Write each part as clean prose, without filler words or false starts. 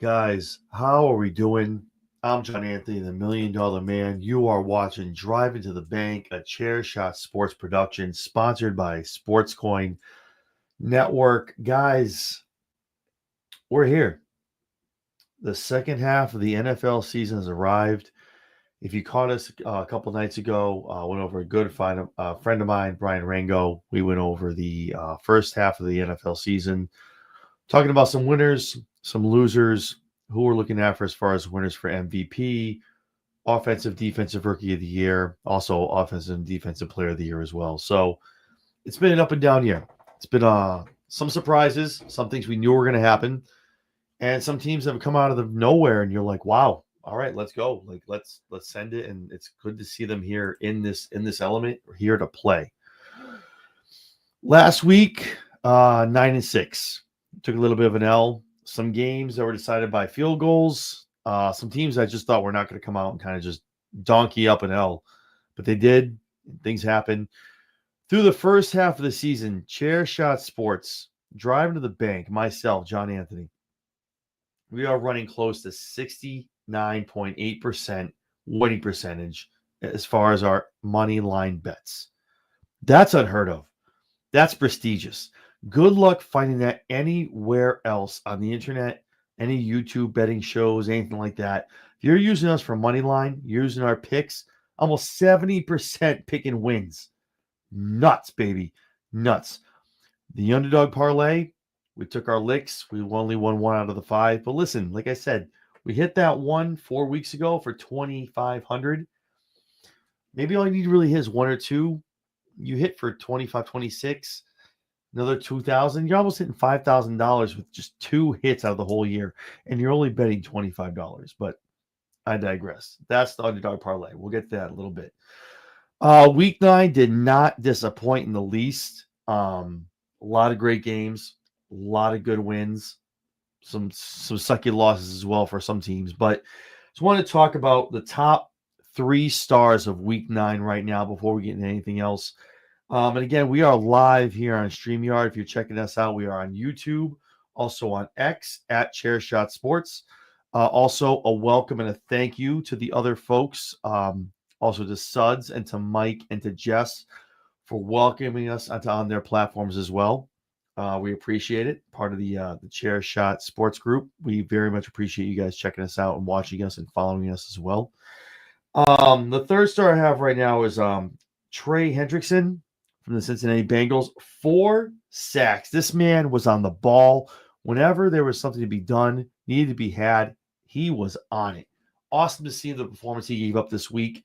Guys, how are we doing? I'm John Anthony, the Million Dollar Man. You are watching Drivin to the Bank, a chair shot sports production sponsored by SportsCoin Network. Guys, we're here. The second half of the NFL season has arrived. If you caught us a couple nights ago, went over a good friend of mine, Brian Rango. We went over the first half of the NFL season, talking about some winners, some losers, who we're looking at for as far as winners for MVP, offensive, defensive rookie of the year, also offensive and defensive player of the year as well. So it's been an up and down year. It's been some surprises, some things we knew were going to happen, and some teams have come out of the nowhere, and you're like, wow, all right, let's go. Like let's send it, and it's good to see them here in this element. We're here to play. Last week, 9-6. Took a little bit of an L. Some games that were decided by field goals. Some teams I just thought were not going to come out and kind of just donkey up an L, but they did. Things happened. Through the first half of the season, Chair Shot Sports, Driving to the Bank, myself, John Anthony, we are running close to 69.8% winning percentage as far as our money line bets. That's unheard of. That's prestigious. Good luck finding that anywhere else on the internet, any YouTube betting shows, anything like that. If you're using us for money line, you're using our picks, almost 70% picking wins. Nuts, baby. Nuts. The underdog parlay, we took our licks. We only won 1 out of the 5. But listen, like I said, we hit that one 4 weeks ago for 2,500. Maybe all you need to really hit is 1 or 2. You hit for 25, 26, another 2,000. You're almost hitting $5,000 with just 2 hits out of the whole year, and you're only betting $25. But I digress. That's the underdog parlay. We'll get to that in a little bit. Week 9 did not disappoint in the least. A lot of great games, a lot of good wins, some sucky losses as well for some teams. But just want to talk about the top 3 stars of Week 9 right now before we get into anything else. And again, we are live here on StreamYard. If you're checking us out, we are on YouTube, also on X at Chairshot Sports. Also, a welcome and a thank you to the other folks, also to Suds and to Mike and to Jess for welcoming us on their platforms as well. We appreciate it. Part of the Chairshot Sports group. We very much appreciate you guys checking us out and watching us and following us as well. The third star I have right now is Trey Hendrickson from the Cincinnati Bengals. 4 sacks. This man was on the ball. Whenever there was something to be done, needed to be had, he was on it. Awesome to see the performance he gave up this week.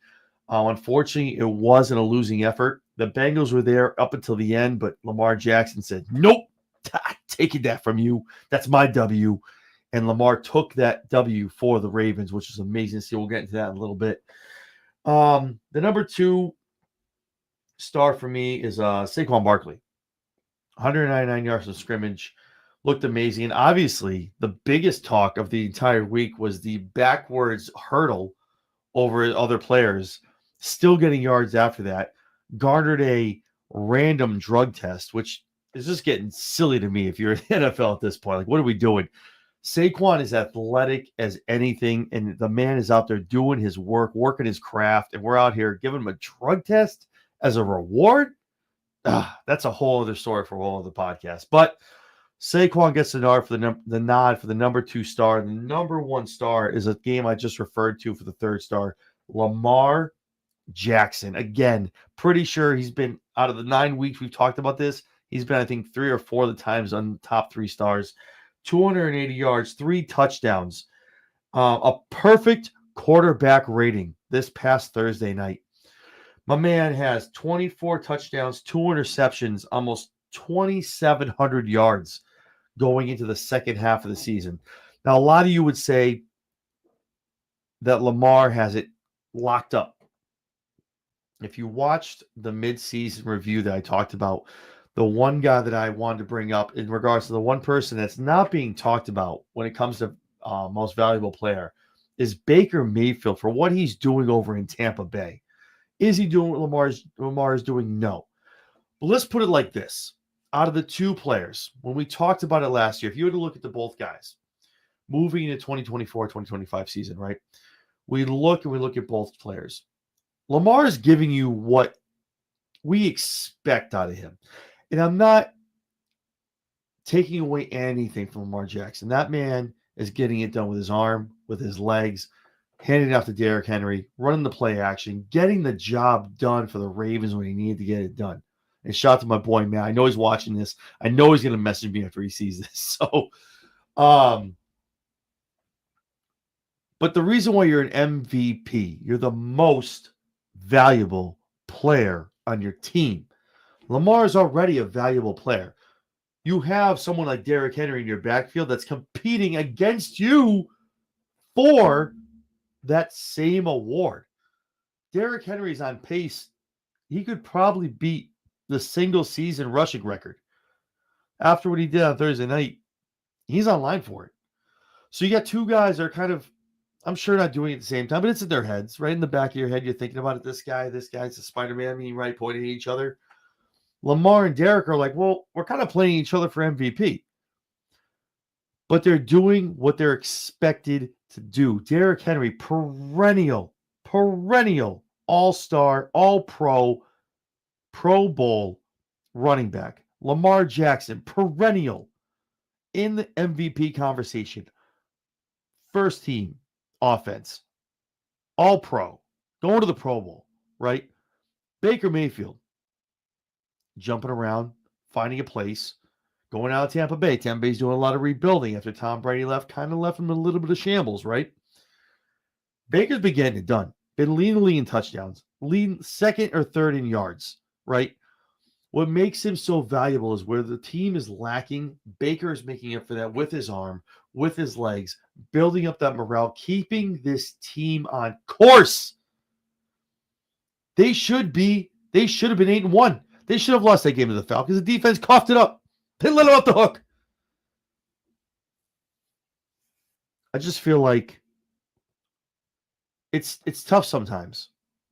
Unfortunately, it wasn't a losing effort. The Bengals were there up until the end, but Lamar Jackson said, nope, taking that from you. That's my W. And Lamar took that W for the Ravens, which is amazing to see. We'll get into that in a little bit. The number 2 star for me is Saquon Barkley. 199 yards of scrimmage. Looked amazing. And obviously, the biggest talk of the entire week was the backwards hurdle over other players. Still getting yards after that. Garnered a random drug test, which is just getting silly to me if you're in the NFL at this point. Like, what are we doing? Saquon is athletic as anything, and the man is out there doing his work, working his craft, and we're out here giving him a drug test as a reward. That's a whole other story for a whole other podcast. But Saquon gets the nod for the number 2 star. The number 1 star is a game I just referred to for the 3rd star, Lamar Jackson. Again, pretty sure he's been, out of the 9 weeks we've talked about this, he's been, I think, 3 or 4 of the times on the top 3 stars. 280 yards, 3 touchdowns, a perfect quarterback rating this past Thursday night. My man has 24 touchdowns, 2 interceptions, almost 2,700 yards going into the second half of the season. Now, a lot of you would say that Lamar has it locked up. If you watched the midseason review that I talked about, the one guy that I wanted to bring up in regards to the one person that's not being talked about when it comes to most valuable player is Baker Mayfield for what he's doing over in Tampa Bay. Is he doing what Lamar is doing? No. But let's put it like this. Out of the 2 players, when we talked about it last year, if you were to look at the both guys, moving into 2024, 2025 season, right? We look at both players. Lamar is giving you what we expect out of him. And I'm not taking away anything from Lamar Jackson. That man is getting it done with his arm, with his legs, handing it off to Derrick Henry, running the play action, getting the job done for the Ravens when he needed to get it done. And shout out to my boy, Matt. I know he's watching this. I know he's going to message me after he sees this. So, but the reason why you're an MVP, you're the most valuable player on your team. Lamar is already a valuable player. You have someone like Derrick Henry in your backfield that's competing against you for that same award. Derrick Henry's on pace. He could probably beat the single season rushing record. After what he did on Thursday night, he's on line for it. So you got two guys that are kind of, I'm sure, not doing it at the same time, but it's in their heads. Right in the back of your head, you're thinking about it. This guy's a Spider-Man. I mean, right, pointing at each other. Lamar and Derrick are like, well, we're kind of playing each other for MVP. But they're doing what they're expected to do. Derrick Henry, perennial all-star, all-pro, Pro Bowl running back. Lamar Jackson, perennial in the MVP conversation. First team offense, all-pro, going to the Pro Bowl, right? Baker Mayfield, jumping around, finding a place, going out of Tampa Bay. Tampa Bay's doing a lot of rebuilding after Tom Brady left, kind of left him in a little bit of shambles, right? Baker's been getting it done. Been leading the league in touchdowns, leading second or third in yards, right? What makes him so valuable is where the team is lacking, Baker is making up for that with his arm, with his legs, building up that morale, keeping this team on course. They should have been 8-1. They should have lost that game to the Falcons. The defense coughed it up. They let him off the hook. I just feel like it's tough sometimes.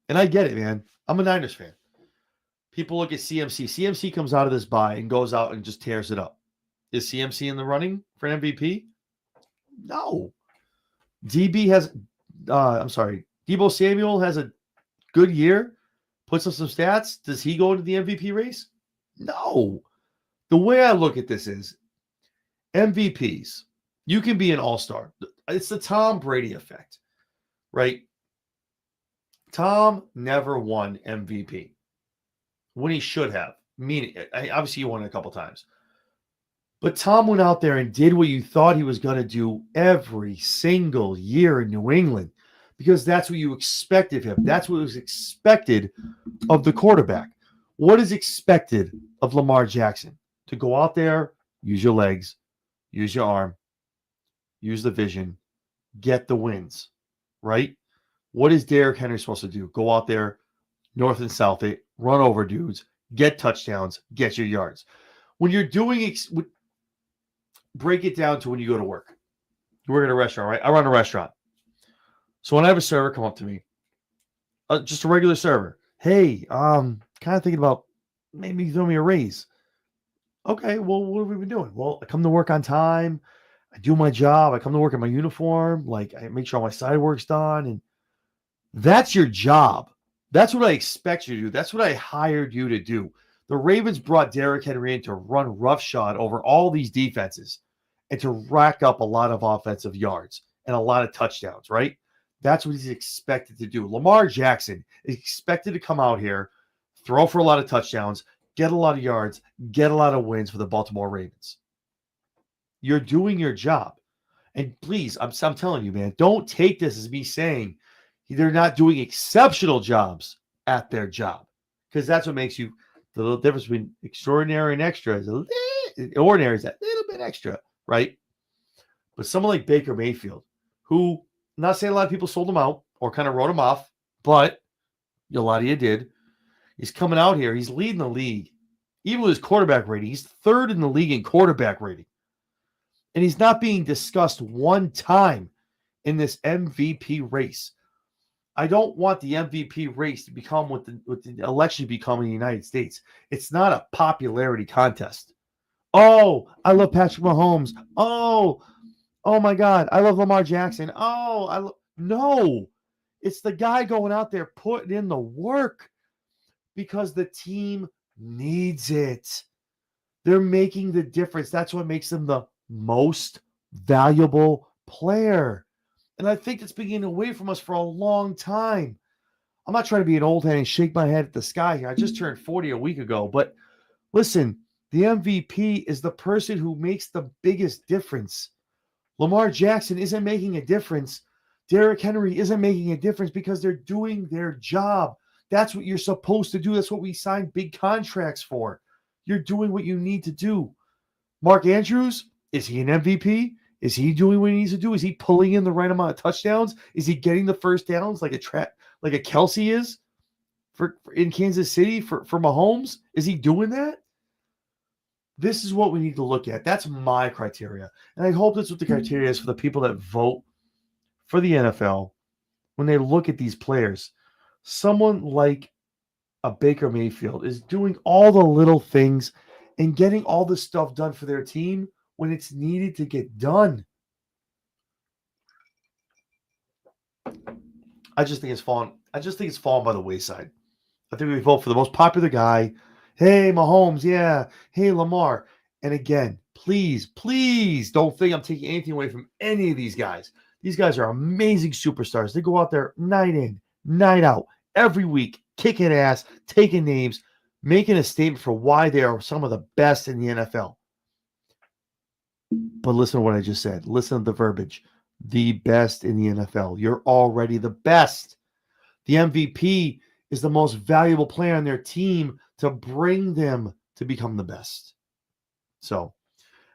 And I get it, man. I'm a Niners fan. People look at CMC. CMC comes out of this bye and goes out and just tears it up. Is CMC in the running for an MVP? No. Deebo Samuel has a good year, puts up some stats. Does he go into the MVP race? No. The way I look at this is MVPs. You can be an all-star. It's the Tom Brady effect, right? Tom never won MVP when he should have. Meaning, obviously, he won it a couple times. But Tom went out there and did what you thought he was going to do every single year in New England because that's what you expected of him. That's what was expected of the quarterback. What is expected of Lamar Jackson? To go out there, use your legs, use your arm, use the vision, get the wins, right? What is Derrick Henry supposed to do? Go out there, north and south it, run over dudes, get touchdowns, get your yards. When you're doing break it down to when you go to work. You work at a restaurant, right? I run a restaurant. So when I have a server come up to me, just a regular server, hey, kind of thinking about maybe throw me a raise. Okay, well, what have we been doing? Well, I come to work on time. I do my job. I come to work in my uniform. Like, I make sure all my side work's done. And that's your job. That's what I expect you to do. That's what I hired you to do. The Ravens brought Derrick Henry in to run roughshod over all these defenses and to rack up a lot of offensive yards and a lot of touchdowns, right? That's what he's expected to do. Lamar Jackson is expected to come out here, throw for a lot of touchdowns, get a lot of yards, get a lot of wins for the Baltimore Ravens. You're doing your job. And please, I'm telling you, man, don't take this as me saying they're not doing exceptional jobs at their job, because that's what makes you the little difference between extraordinary and extra is ordinary is that little bit extra, right? But someone like Baker Mayfield, who I'm not saying a lot of people sold him out or kind of wrote him off, but a lot of you did. He's coming out here. He's leading the league. Even with his quarterback rating, he's third in the league in quarterback rating. And he's not being discussed one time in this MVP race. I don't want the MVP race to become what the election become in the United States. It's not a popularity contest. Oh, I love Patrick Mahomes. Oh, Oh my God, I love Lamar Jackson. Oh, no. It's the guy going out there putting in the work because the team needs it. They're making the difference. That's what makes them the most valuable player. And I think it's been getting away from us for a long time. I'm not trying to be an old head and shake my head at the sky here. I just turned 40 a week ago. But listen, the MVP is the person who makes the biggest difference. Lamar Jackson isn't making a difference. Derrick Henry isn't making a difference because they're doing their job. That's what you're supposed to do. That's what we signed big contracts for. You're doing what you need to do. Mark Andrews, is he an MVP? Is he doing what he needs to do? Is he pulling in the right amount of touchdowns? Is he getting the first downs like a Kelsey is for in Kansas City for Mahomes? Is he doing that? This is what we need to look at. That's my criteria. And I hope that's what the criteria is for the people that vote for the NFL when they look at these players. Someone like a Baker Mayfield is doing all the little things and getting all the stuff done for their team when it's needed to get done. I just think it's fallen. I just think it's fallen by the wayside. I think we vote for the most popular guy. Hey, Mahomes, yeah. Hey, Lamar. And again, please, please don't think I'm taking anything away from any of these guys. These guys are amazing superstars. They go out there night in, night out, every week, kicking ass, taking names, making a statement for why they are some of the best in the NFL. But listen to what I just said. Listen to the verbiage. The best in the NFL. You're already the best. The MVP is the most valuable player on their team to bring them to become the best. So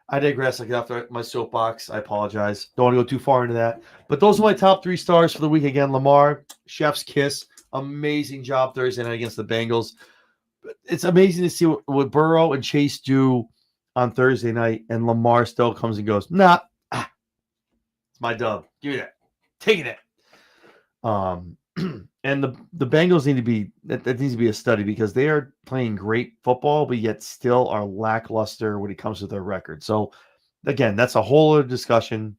I digress. I get off my soapbox. I apologize. Don't want to go too far into that. But those are my top 3 stars for the week. Again, Lamar, chef's kiss. Amazing job Thursday night against the Bengals. It's amazing to see what Burrow and Chase do on Thursday night, and Lamar still comes and goes, nah, it's my dub. Give me that. Taking it. And the Bengals need to be that needs to be a study because they are playing great football, but yet still are lackluster when it comes to their record. So again, that's a whole other discussion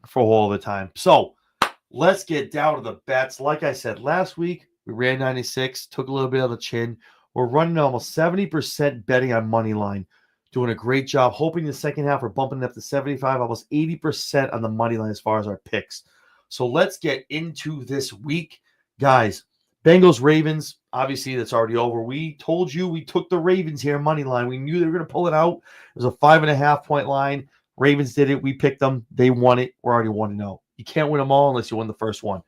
for a whole other time. So let's get down to the bets. Like I said last week, we ran 96, took a little bit of the chin. We're running almost 70% betting on money line. Doing a great job. Hoping the second half we're bumping it up to 75, almost 80% on the money line as far as our picks. So let's get into this week. Guys, Bengals, Ravens, obviously that's already over. We told you we took the Ravens here, money line. We knew they were going to pull it out. It was a 5.5 point line. Ravens did it. We picked them. They won it. We're already 1-0. You can't win them all unless you win the first one.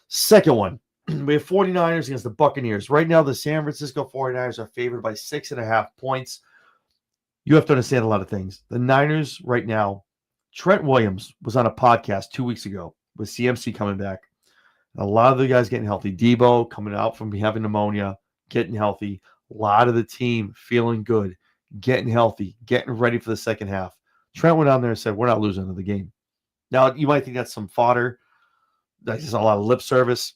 Second one, we have 49ers against the Buccaneers. Right now, the San Francisco 49ers are favored by 6.5 points. You have to understand a lot of things. The Niners right now, Trent Williams was on a podcast 2 weeks ago with CMC coming back. A lot of the guys getting healthy. Debo coming out from having pneumonia, getting healthy. A lot of the team feeling good, getting healthy, getting ready for the second half. Trent went on there and said, we're not losing another game. Now, you might think that's some fodder. That's just a lot of lip service.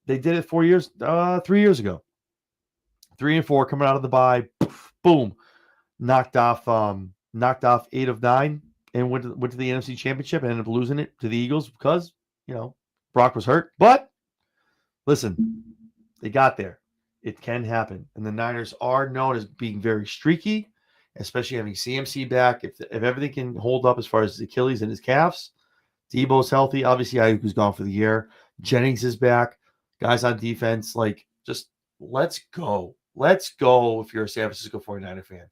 They did it 3 years ago. 3-4 coming out of the bye. Boom. Knocked off 8 of 9 and went to the NFC Championship and ended up losing it to the Eagles because, Brock was hurt. But listen, they got there. It can happen. And the Niners are known as being very streaky, especially having CMC back. If everything can hold up as far as his Achilles and his calves, Debo's healthy. Obviously, Ayuku's gone for the year. Jennings is back. Guys on defense, just let's go. Let's go if you're a San Francisco 49er fan.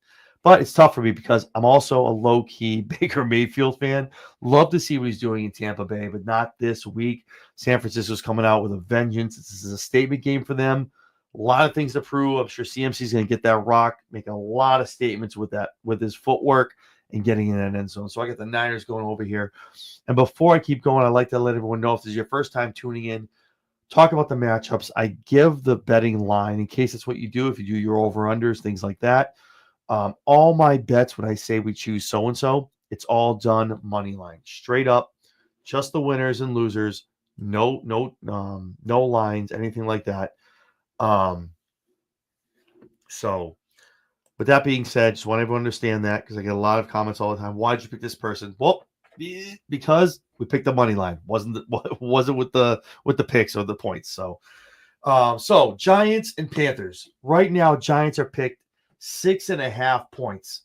But it's tough for me because I'm also a low-key Baker Mayfield fan. Love to see what he's doing in Tampa Bay, but not this week. San Francisco's coming out with a vengeance. This is a statement game for them. A lot of things to prove. I'm sure CMC's going to get that rock, making a lot of statements with his footwork and getting in that end zone. So I got the Niners going over here. And before I keep going, I'd like to let everyone know if this is your first time tuning in, talk about the matchups. I give the betting line in case it's what you do. If you do your over-unders, things like that. All my bets, when I say we choose so-and-so, it's all done money line, straight up, just the winners and losers, no lines, anything like that. So with that being said, just want everyone to understand that because I get a lot of comments all the time. Why'd you pick this person? Well, because we picked the money line. Wasn't with the picks or the points. So Giants and Panthers. Right now, Giants are picked 6.5 points.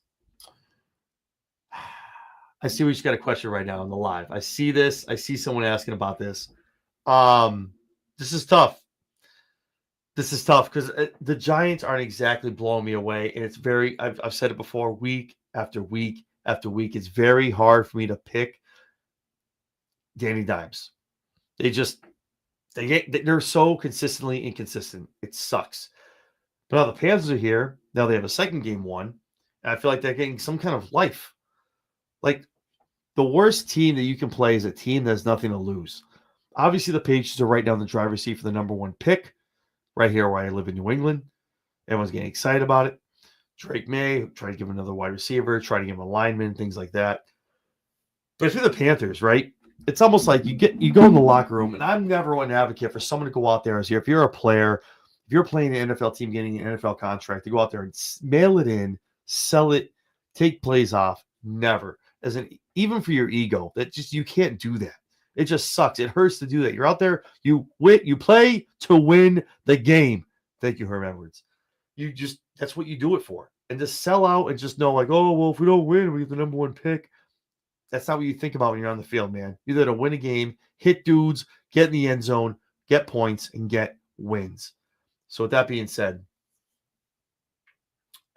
I see we just got a question right now on the live. I see this. I see someone asking about this. This is tough. This is tough because the Giants aren't exactly blowing me away, and it's very. I've said it before, week after week after week. It's very hard for me to pick Danny Dimes. They're so consistently inconsistent. It sucks. But now the Panthers are here. Now they have a second game won, and I feel like they're getting some kind of life. Like the worst team that you can play is a team that has nothing to lose. Obviously, the Patriots are right down the driver's seat for the number one pick. Right here where I live in New England. Everyone's getting excited about it. Drake May, try to give him another wide receiver, try to give him a lineman, things like that. But for the Panthers, right? It's almost like you go in the locker room, and I'm never an advocate for someone to go out there as if you're a player, if you're playing an NFL team getting an NFL contract, to go out there and mail it in, sell it, take plays off. Never. Even for your ego, you can't do that. It just sucks. It hurts to do that. You're out there. You play to win the game. Thank you, Herm Edwards. That's what you do it for. And to sell out and just know, like, oh, well, if we don't win, we get the number one pick. That's not what you think about when you're on the field, man. You're there to win a game, hit dudes, get in the end zone, get points, and get wins. So with that being said,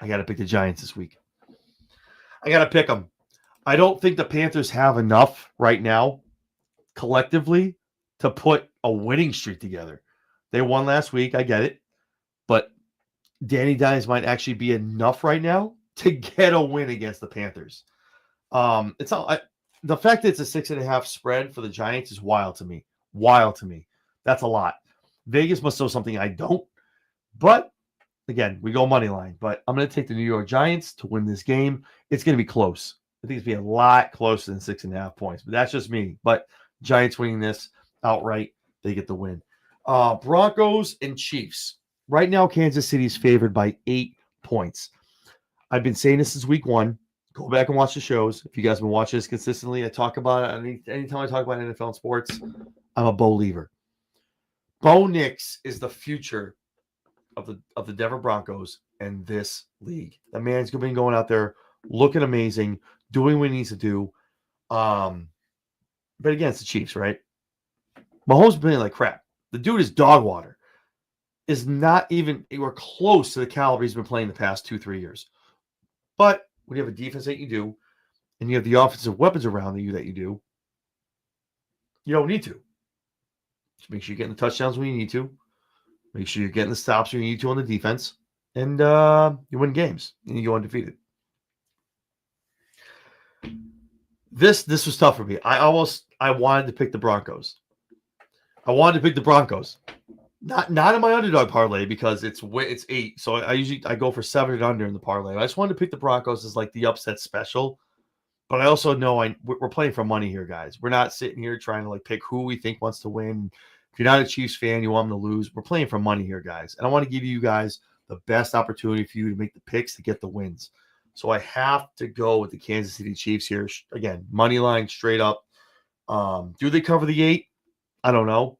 I got to pick the Giants this week. I got to pick them. I don't think the Panthers have enough right now collectively to put a winning streak together. They won last week. I get it. But Danny Dimes might actually be enough right now to get a win against the Panthers. The fact that it's a 6.5 spread for the Giants is wild to me. Wild to me. That's a lot. Vegas must know something I don't. But again, we go money line. But I'm going to take the New York Giants to win this game. It's going to be close. I think it's going to be a lot closer than 6.5 points. But that's just me. But Giants winning this outright. They get the win. Broncos and Chiefs. Right now, Kansas City is favored by 8 points. I've been saying this since week 1. Go back and watch the shows. If you guys have been watching this consistently, I talk about it. Anytime I talk about NFL and sports, I'm a Bo Lever. Bo Nix is the future of the Denver Broncos and this league. The man's been going out there looking amazing, doing what he needs to do. But again, it's the Chiefs, right? Mahomes is playing like crap. The dude is dog water. Is not even anywhere close to the caliber he's been playing the past 2-3 years. But when you have a defense that you do, and you have the offensive weapons around you that you do, you don't need to. Just make sure you're getting the touchdowns when you need to. Make sure you're getting the stops when you need to on the defense. And you win games. And you go undefeated. This was tough for me. I wanted to pick the Broncos. Not in my underdog parlay because it's 8. So I go for 7 and under in the parlay. I just wanted to pick the Broncos as like the upset special. But I also know we're playing for money here, guys. We're not sitting here trying to like pick who we think wants to win. If you're not a Chiefs fan, you want them to lose. We're playing for money here, guys. And I want to give you guys the best opportunity for you to make the picks to get the wins. So I have to go with the Kansas City Chiefs here. Again, money line straight up. Do they cover the 8? I don't know.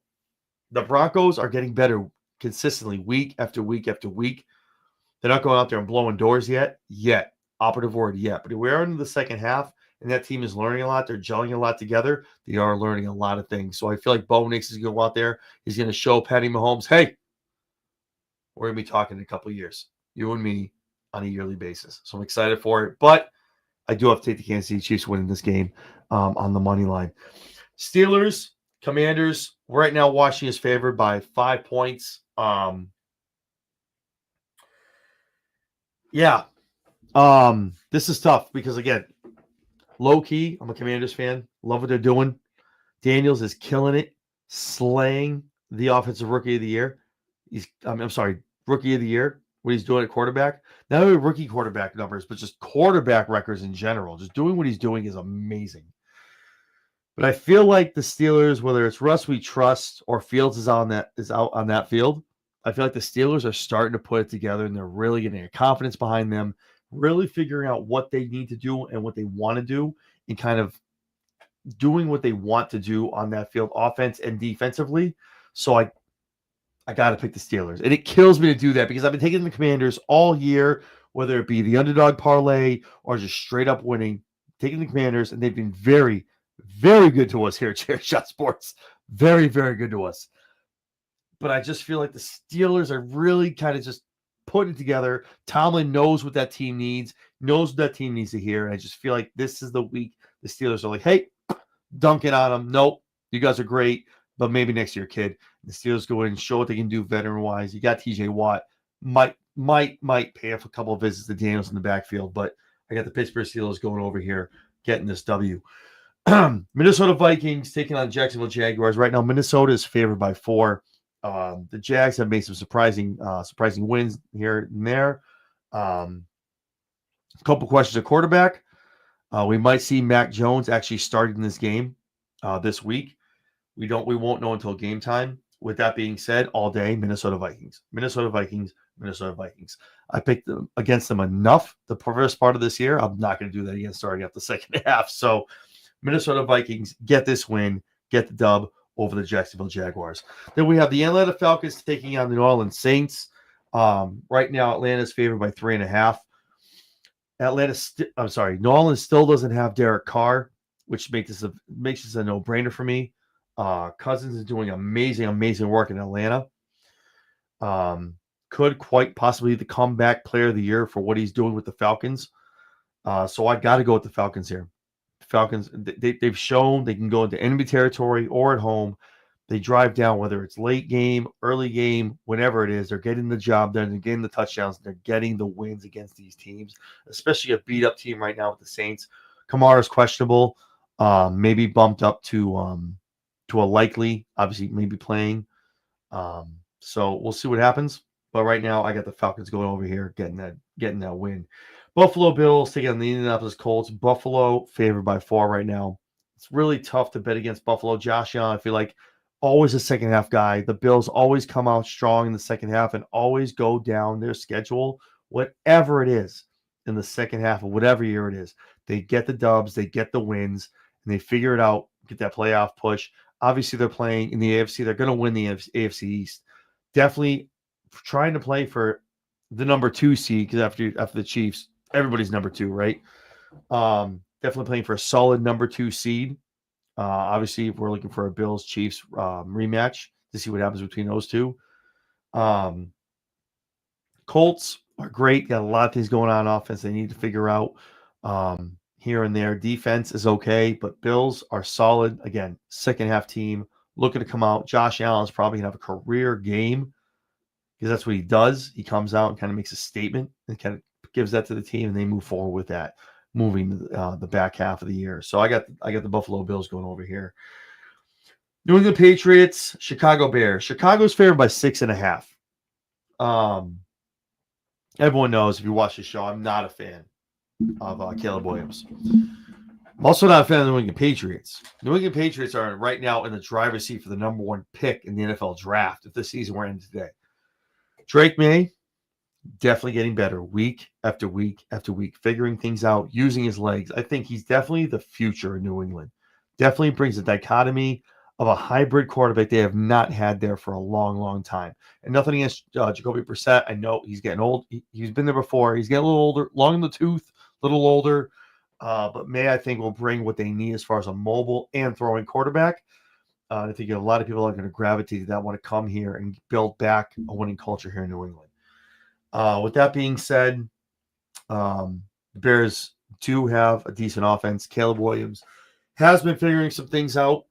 The Broncos are getting better consistently week after week after week. They're not going out there and blowing doors yet. Operative word, yet. But we're into the second half, and that team is learning a lot. They're gelling a lot together. They are learning a lot of things. So I feel like Bo Nix is going to go out there. He's going to show Patty Mahomes, hey, we're going to be talking in a couple of years. You and me on a yearly basis. So I'm excited for it. But I do have to take the Kansas City Chiefs winning this game on the money line. Steelers, Commanders, right now Washington is favored by 5 points. This is tough because, again, low-key, I'm a Commanders fan. Love what they're doing. Daniels is killing it, slaying the offensive rookie of the year. Rookie of the year, what he's doing at quarterback. Not only rookie quarterback numbers, but just quarterback records in general. Just doing what he's doing is amazing. But I feel like the Steelers, whether it's Russ we trust or Fields is out on that field, I feel like the Steelers are starting to put it together and they're really getting a confidence behind them, really figuring out what they need to do and what they want to do and kind of doing what they want to do on that field, offense and defensively. So I got to pick the Steelers. And it kills me to do that because I've been taking the Commanders all year, whether it be the underdog parlay or just straight up winning, taking the Commanders, and they've been very, very good to us here at Chair Shot Sports. Very, very good to us. But I just feel like the Steelers are really kind of just putting it together. Tomlin knows what that team needs, knows what that team needs to hear. And I just feel like this is the week the Steelers are like, hey, dunk it on them. Nope, you guys are great, but maybe next year, kid. The Steelers go in and show what they can do veteran-wise. You got TJ Watt. Might pay off a couple of visits to Daniels in the backfield, but I got the Pittsburgh Steelers going over here, getting this W. Minnesota Vikings taking on Jacksonville Jaguars. Right now, Minnesota is favored by 4. The Jags have made some surprising wins here and there. A couple questions at quarterback. We might see Mac Jones actually starting this game this week. We won't know until game time. With that being said, all day Minnesota Vikings. I picked them against them enough the first part of this year. I'm not going to do that again starting up the second half. So Minnesota Vikings get this win, get the dub over the Jacksonville Jaguars. Then we have the Atlanta Falcons taking on the New Orleans Saints. Right now, Atlanta's favored by 3.5. New Orleans still doesn't have Derek Carr, which makes this a no-brainer for me. Cousins is doing amazing work in Atlanta. Could quite possibly the comeback player of the year for what he's doing with the Falcons. So I got to go with the Falcons here. Falcons, they've shown they can go into enemy territory or at home. They drive down, whether it's late game, early game, whenever it is. They're getting the job done. They're getting the touchdowns. They're getting the wins against these teams, especially a beat-up team right now with the Saints. Kamara is questionable, maybe bumped up to a likely, obviously maybe playing. So we'll see what happens. But right now, I got the Falcons going over here, getting that win. Buffalo Bills taking on the Indianapolis Colts. Buffalo favored by 4 right now. It's really tough to bet against Buffalo. Josh Allen, I feel like always a second half guy. The Bills always come out strong in the second half and always go down their schedule, whatever it is in the second half of whatever year it is. They get the dubs, they get the wins, and they figure it out, get that playoff push. Obviously, they're playing in the AFC. They're going to win the AFC East. Definitely trying to play for the number 2 seed because after the Chiefs, everybody's number 2, right? Definitely playing for a solid number 2 seed. Obviously, if we're looking for a Bills-Chiefs rematch to see what happens between those two. Colts are great. Got a lot of things going on offense they need to figure out here and there. Defense is okay, but Bills are solid. Again, second half team looking to come out. Josh Allen's probably going to have a career game because that's what he does. He comes out and kind of makes a statement and kind of gives that to the team, and they move forward with that, moving the back half of the year. So I got the Buffalo Bills going over here. New England Patriots, Chicago Bears. Chicago's favored by 6.5. Everyone knows if you watch the show, I'm not a fan of Caleb Williams. I'm also not a fan of the New England Patriots. New England Patriots are right now in the driver's seat for the number 1 pick in the NFL draft if the season were ended today. Drake May, definitely getting better week after week after week, figuring things out, using his legs. I think he's definitely the future in New England. Definitely brings a dichotomy of a hybrid quarterback they have not had there for a long, long time. And nothing against Jacoby Brissett. I know he's getting old. He's been there before. He's getting a little older, long in the tooth, a little older. But May, I think, will bring what they need as far as a mobile and throwing quarterback. I think a lot of people are going to gravitate to that, want to come here and build back a winning culture here in New England. With that being said, the Bears do have a decent offense. Caleb Williams has been figuring some things out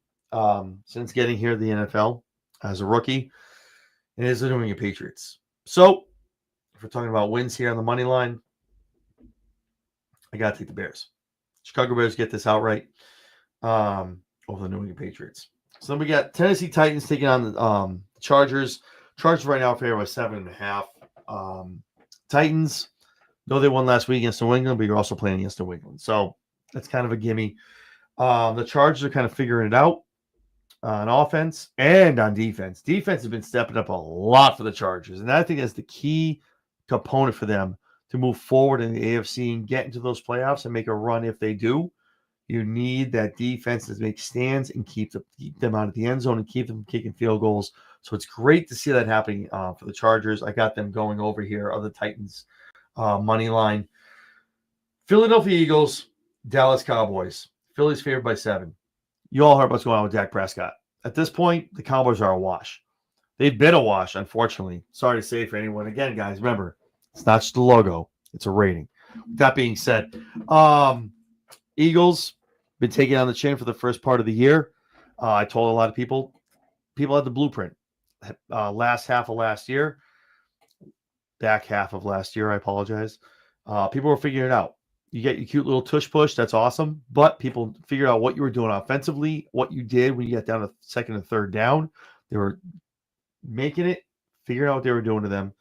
since getting here to the NFL as a rookie, and is the New England Patriots. So, if we're talking about wins here on the money line, I got to take the Bears. Chicago Bears get this outright over the New England Patriots. So then we got Tennessee Titans taking on the Chargers. Chargers right now favored by 7.5. Titans, though they won last week against New England, but you're also playing against New England. So that's kind of a gimme. The Chargers are kind of figuring it out on offense and on defense. Defense has been stepping up a lot for the Chargers, and I think that's the key component for them to move forward in the AFC and get into those playoffs and make a run if they do. You need that defense to make stands and keep them out of the end zone and keep them kicking field goals. So it's great to see that happening for the Chargers. I got them going over here on the Titans money line. Philadelphia Eagles, Dallas Cowboys. Philly's favored by 7. You all heard what's going on with Dak Prescott. At this point, the Cowboys are a wash. They've been a wash, unfortunately. Sorry to say for anyone. Again, guys, remember, it's not just the logo. It's a rating. With that being said, Eagles been taking on the chin for the first part of the year. I told a lot of people had the blueprint. Last half of last year, back half of last year, I apologize. People were figuring it out. You get your cute little tush push. That's awesome. But people figured out what you were doing offensively, what you did when you got down to second and third down. They were making it, figuring out what they were doing to them.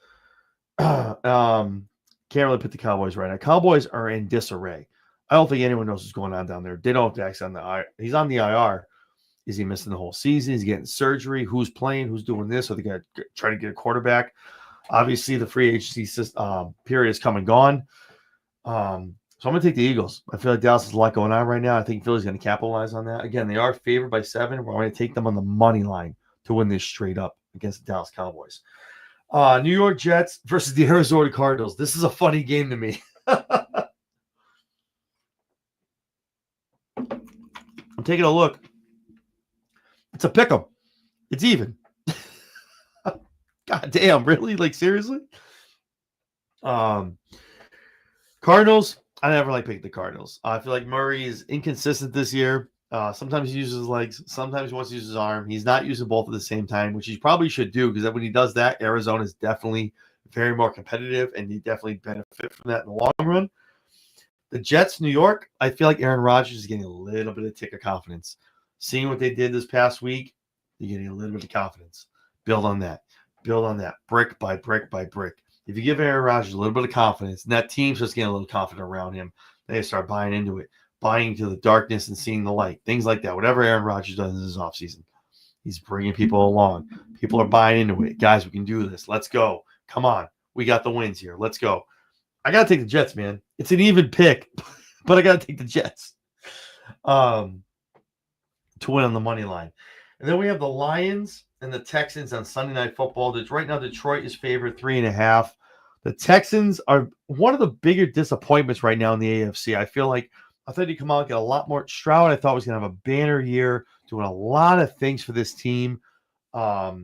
Can't really put the Cowboys right now. Cowboys are in disarray. I don't think anyone knows what's going on down there. They don't have Dak's on the IR. He's on the IR. Is he missing the whole season? He's getting surgery. Who's playing? Who's doing this? Are they going to try to get a quarterback? Obviously, the free agency period is come and gone. So I'm going to take the Eagles. I feel like Dallas has a lot going on right now. I think Philly's going to capitalize on that. Again, they are favored by 7. We're going to take them on the money line to win this straight up against the Dallas Cowboys. New York Jets versus the Arizona Cardinals. This is a funny game to me. I'm taking a look. It's a pick 'em. It's even. God damn, really? Like, seriously? Cardinals, I never like picking the Cardinals. I feel like Murray is inconsistent this year. Sometimes he uses his legs. Sometimes he wants to use his arm. He's not using both at the same time, which he probably should do, because when he does that, Arizona is definitely very more competitive, and he definitely benefit from that in the long run. The Jets, New York, I feel like Aaron Rodgers is getting a little bit of tick of confidence. Seeing what they did this past week, you're getting a little bit of confidence. Build on that. Build on that. Brick by brick by brick. If you give Aaron Rodgers a little bit of confidence, and that team's just getting a little confident around him, they start buying into it, buying into the darkness and seeing the light, things like that. Whatever Aaron Rodgers does in his offseason, he's bringing people along. People are buying into it. Guys, we can do this. Let's go. Come on. We got the wins here. Let's go. I got to take the Jets, man. It's an even pick, but I got to take the Jets to win on the money line. And then we have the Lions and the Texans on Sunday Night Football. Right now, Detroit is favored 3.5. The Texans are one of the bigger disappointments right now in the AFC. I thought he'd come out and get a lot more. Stroud, I thought, was going to have a banner year, doing a lot of things for this team. But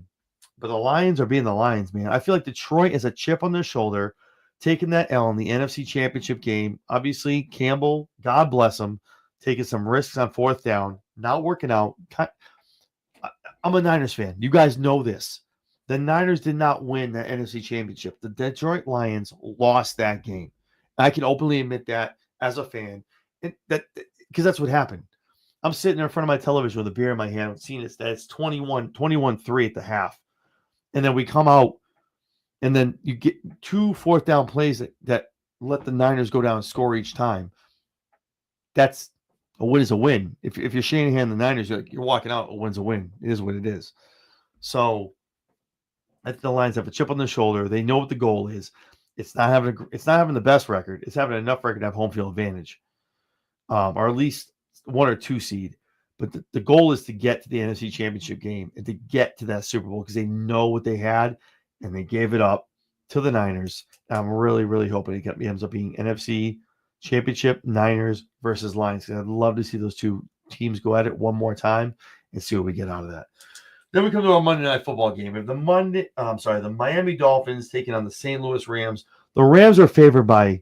the Lions are being the Lions, man. I feel like Detroit is a chip on their shoulder, taking that L in the NFC Championship game. Obviously, Campbell, God bless him, taking some risks on fourth down, not working out. I'm a Niners fan. You guys know this. The Niners did not win the NFC Championship. The Detroit Lions lost that game. I can openly admit that as a fan, because that's what happened. I'm sitting there in front of my television with a beer in my hand, seeing it. It's 21-3 at the half. And then we come out, and then you get 2 fourth down plays that let the Niners go down and score each time. That's a win is a win. If you're Shanahan and the Niners, you're walking out, a win's a win. It is what it is. So I think the Lions have a chip on their shoulder. They know what the goal is. It's not having the best record. It's having enough record to have home field advantage, or at least 1 or 2 seed. But the goal is to get to the NFC Championship game and to get to that Super Bowl, because they know what they had and they gave it up to the Niners. And I'm really, really hoping it ends up being NFC Championship, Niners versus Lions. I'd love to see those two teams go at it one more time and see what we get out of that. Then we come to our Monday Night Football game. We have the Miami Dolphins taking on the St. Louis Rams. The Rams are favored by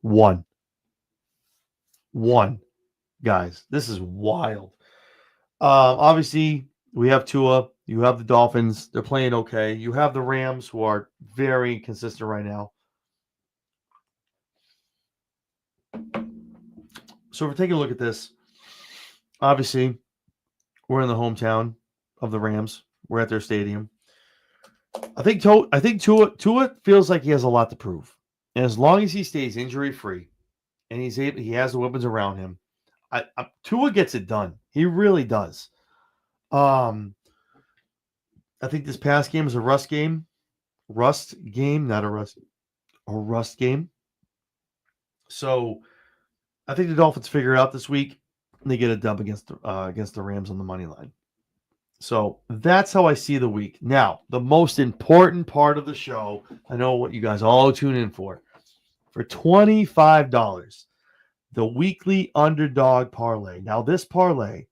1. 1, guys. This is wild. Obviously, we have Tua. You have the Dolphins. They're playing okay. You have the Rams, who are very inconsistent right now. So if we're taking a look at this, obviously, we're in the hometown of the Rams. We're at their stadium. I think Tua feels like he has a lot to prove. And as long as he stays injury-free and he has the weapons around him, Tua gets it done. He really does. I think this past game is a rust game. Rust game, not a rust game. So I think the Dolphins figure it out this week, and they get a dub against the Rams on the money line. So that's how I see the week. Now, the most important part of the show, I know what you guys all tune in for $25, the weekly underdog parlay. Now, this parlay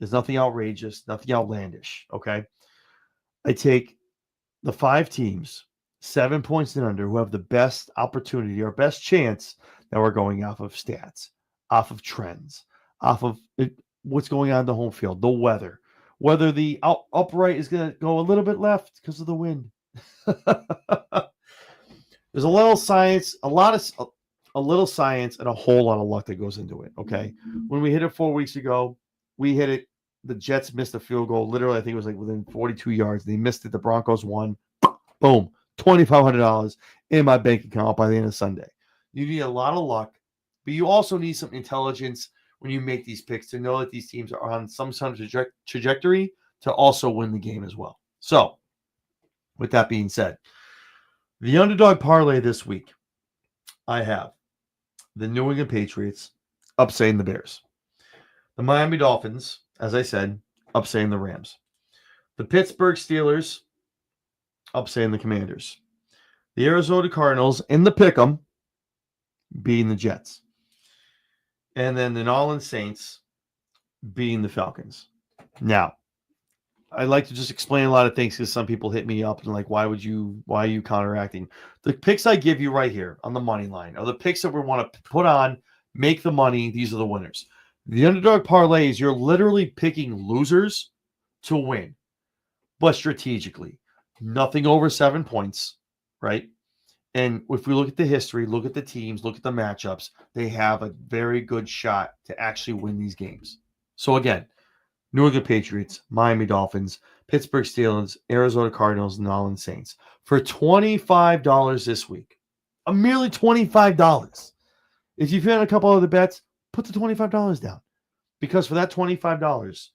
is nothing outrageous, nothing outlandish, okay? I take the 5 teams, 7 points and under, who have the best opportunity or best chance. That we're going off of stats, off of trends, off of what's going on in the home field, the weather, whether the upright is going to go a little bit left because of the wind. There's a little science, a little science, and a whole lot of luck that goes into it. Okay, when we hit it 4 weeks ago, we hit it. The Jets missed a field goal. Literally, I think it was like within 42 yards. They missed it. The Broncos won. Boom, $2,500 in my bank account by the end of Sunday. You need a lot of luck, but you also need some intelligence when you make these picks to know that these teams are on some sort of trajectory to also win the game as well. So, with that being said, the underdog parlay this week, I have the New England Patriots upsetting the Bears. The Miami Dolphins, as I said, upsetting the Rams. The Pittsburgh Steelers upsetting the Commanders. The Arizona Cardinals in the pick'em beating the Jets. And then the New Orleans Saints beating the Falcons. Now, I like to just explain a lot of things because some people hit me up and like, why are you counteracting? The picks I give you right here on the money line are the picks that we want to put on, make the money. These are the winners. The underdog parlay is you're literally picking losers to win, but strategically. Nothing over 7 points, right? And if we look at the history, look at the teams, look at the matchups, they have a very good shot to actually win these games. So again, New England Patriots, Miami Dolphins, Pittsburgh Steelers, Arizona Cardinals, and New Orleans Saints for $25 this week. A merely $25. If you've had a couple other bets, put the $25 down. Because for that $25,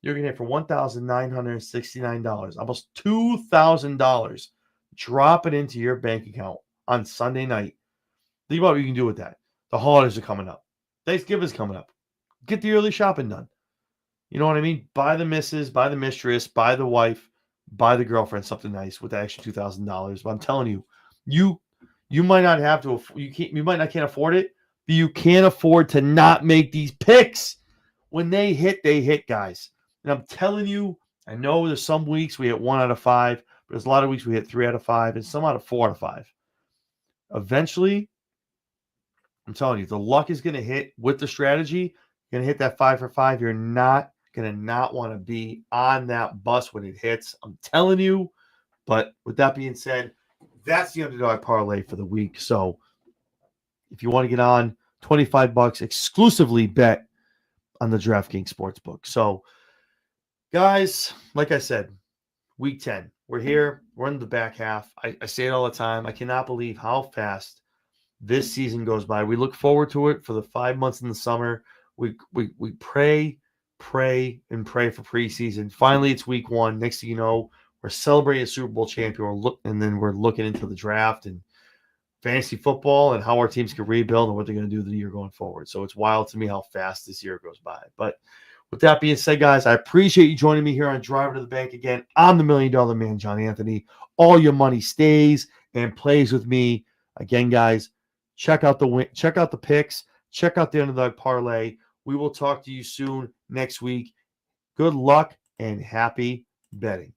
you're going to get for $1,969, almost $2,000. Drop it into your bank account on Sunday night. Think about what you can do with that. The holidays are coming up. Thanksgiving's coming up. Get the early shopping done. You know what I mean? Buy the missus, buy the mistress, buy the wife, buy the girlfriend something nice with that extra $2,000. But I'm telling you, you might not have to. You might not can't afford it, but you can't afford to not make these picks. When they hit, guys. And I'm telling you, I know there's some weeks we hit 1 out of 5, but there's a lot of weeks we hit 3 out of 5 and some out of 4 out of 5. Eventually, I'm telling you, the luck is going to hit with the strategy. You're going to hit that 5 for 5. You're not going to not want to be on that bus when it hits. I'm telling you. But with that being said, that's the underdog parlay for the week. So if you want to get on, $25 exclusively bet on the DraftKings Sportsbook. So, guys, like I said, week 10, we're here. We're in the back half. I say it all the time. I cannot believe how fast this season goes by. We look forward to it for the 5 months in the summer. We pray for preseason. Finally, it's week 1. Next thing you know, we're celebrating a Super Bowl champion. And then we're looking into the draft and fantasy football and how our teams can rebuild and what they're going to do the year going forward. So it's wild to me how fast this year goes by. But with that being said, guys, I appreciate you joining me here on Drivin to the Bank again. I'm the $1 Million Man, John Anthony. All your money stays and plays with me. Again, guys, check out the picks, check out the underdog parlay. We will talk to you soon next week. Good luck and happy betting.